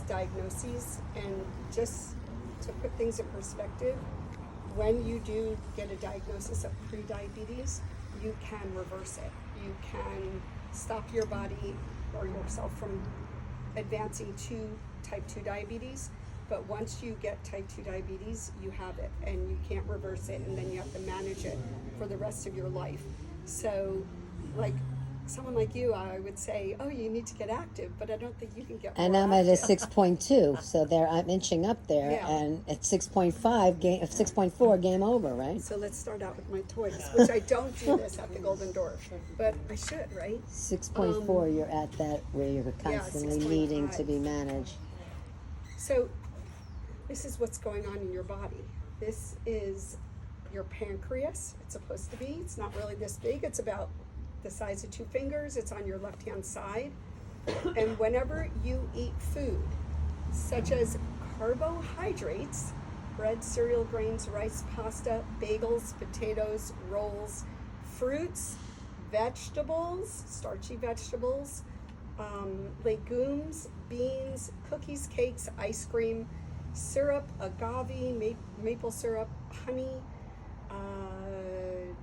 diagnoses, and just to put things in perspective, when you do get a diagnosis of pre-diabetes, you can reverse it. You can stop your body or yourself from advancing to type 2 diabetes. But once you get type 2 diabetes, you have it and you can't reverse it, and then you have to manage it for the rest of your life. So like someone like you, I would say, oh, you need to get active, but I don't think you can get more And I'm at a active. 6.2, so there I'm inching up there, Yeah. and at 6.5, 6.4, game over, right? So let's start out with my toys, which I don't do this at the Golden Door, but I should, right? 6.4, you're at that where you're constantly needing to 6.5. be managed. So this is what's going on in your body. This is your pancreas. It's supposed to be. It's not really this big. It's about the size of 2 fingers. It's on your left-hand side. And whenever you eat food, such as carbohydrates, bread, cereal, grains, rice, pasta, bagels, potatoes, rolls, fruits, vegetables, starchy vegetables, legumes, beans, cookies, cakes, ice cream, syrup, agave, maple syrup, honey,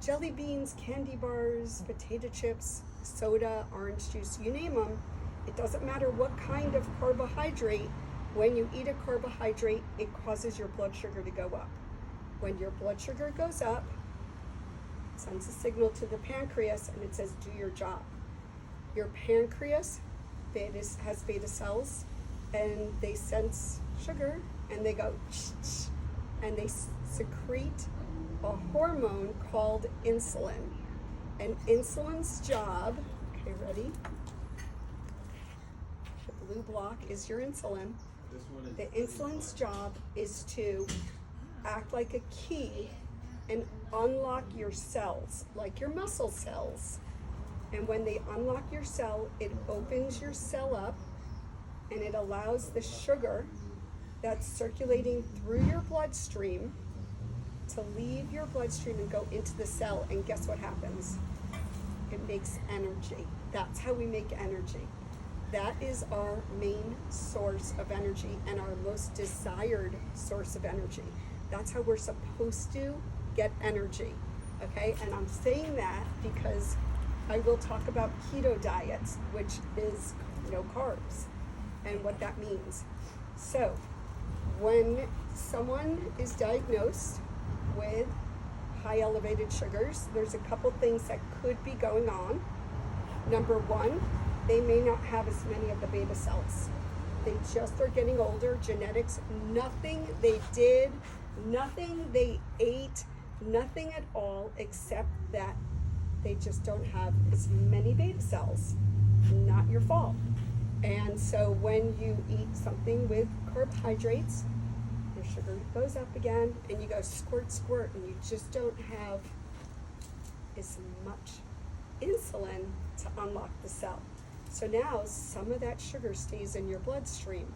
jelly beans, candy bars, potato chips, soda, orange juice, you name them. It doesn't matter what kind of carbohydrate. When you eat a carbohydrate, it causes your blood sugar to go up. When your blood sugar goes up, it sends a signal to the pancreas and it says, do your job. Your pancreas has beta cells, and they sense sugar and they go and they secrete a hormone called insulin. And insulin's job, okay, ready? The blue block is your insulin. The insulin's job is to act like a key and unlock your cells, like your muscle cells. And when they unlock your cell, it opens your cell up and it allows the sugar that's circulating through your bloodstream to leave your bloodstream and go into the cell. And guess what happens? It makes energy. That's how we make energy. That is our main source of energy and our most desired source of energy. That's how we're supposed to get energy, okay? And I'm saying that because I will talk about keto diets, which is no carbs, and what that means. So when someone is diagnosed with high elevated sugars, there's a couple things that could be going on. Number one, they may not have as many of the beta cells. They just are getting older. Genetics, nothing they did, nothing they ate, nothing at all, except that they just don't have as many beta cells. Not your fault. And so when you eat something with carbohydrates, your sugar goes up again, and you go squirt, squirt, and you just don't have as much insulin to unlock the cell. So now some of that sugar stays in your bloodstream.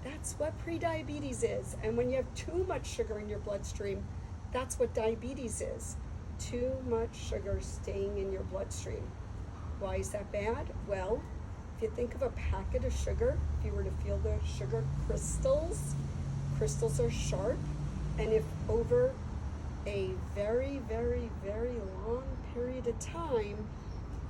That's what prediabetes is. And when you have too much sugar in your bloodstream, that's what diabetes is. Too much sugar staying in your bloodstream. Why is that bad? Well, if you think of a packet of sugar, if you were to feel the sugar crystals are sharp, and if over a very, very, very long period of time,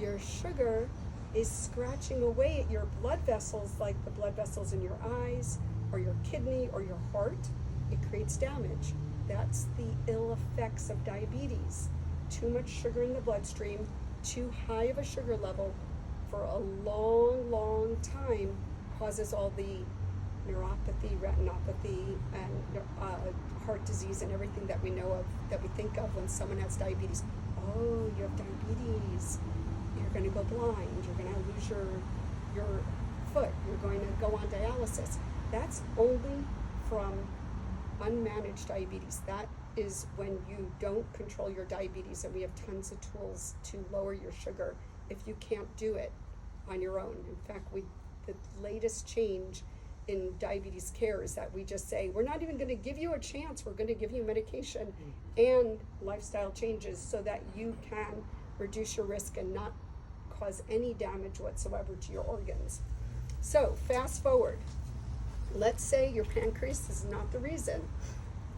your sugar is scratching away at your blood vessels, like the blood vessels in your eyes or your kidney or your heart, it creates damage. That's the ill effects of diabetes. Too much sugar in the bloodstream, too high of a sugar level for a long, long time causes all the neuropathy, retinopathy, and heart disease and everything that we know of, that we think of when someone has diabetes. Oh, you have diabetes. You're going to go blind. You're going to lose your foot. You're going to go on dialysis. That's only from unmanaged diabetes. That is when you don't control your diabetes, and we have tons of tools to lower your sugar if you can't do it on your own. In fact, the latest change in diabetes care is that we just say, we're not even going to give you a chance, we're going to give you medication and lifestyle changes so that you can reduce your risk and not cause any damage whatsoever to your organs. So fast forward, let's say your pancreas is not the reason.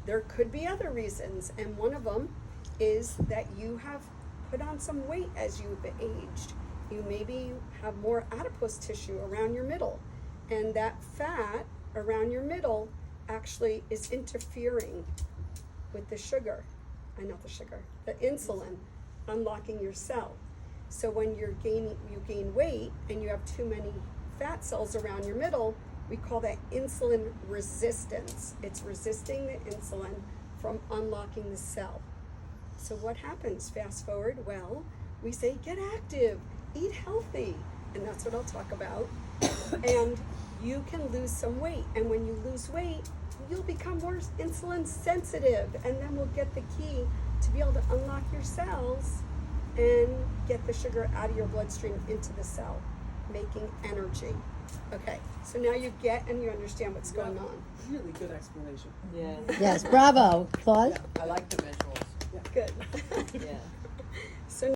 There could be other reasons, and one of them is that you have put on some weight as you've aged. You maybe have more adipose tissue around your middle, and that fat around your middle actually is interfering with the insulin unlocking your cell. So when you gain weight and you have too many fat cells around your middle, we call that insulin resistance. It's resisting the insulin from unlocking the cell. So what happens? Fast forward, well, we say get active, eat healthy, and that's what I'll talk about. And you can lose some weight, and when you lose weight, you'll become more insulin sensitive, and then we'll get the key to be able to unlock your cells and get the sugar out of your bloodstream into the cell, making energy. Okay, so now you get and you understand what's going on. Really good explanation. Yeah. Yes, bravo, Claude. I like the visuals. Good.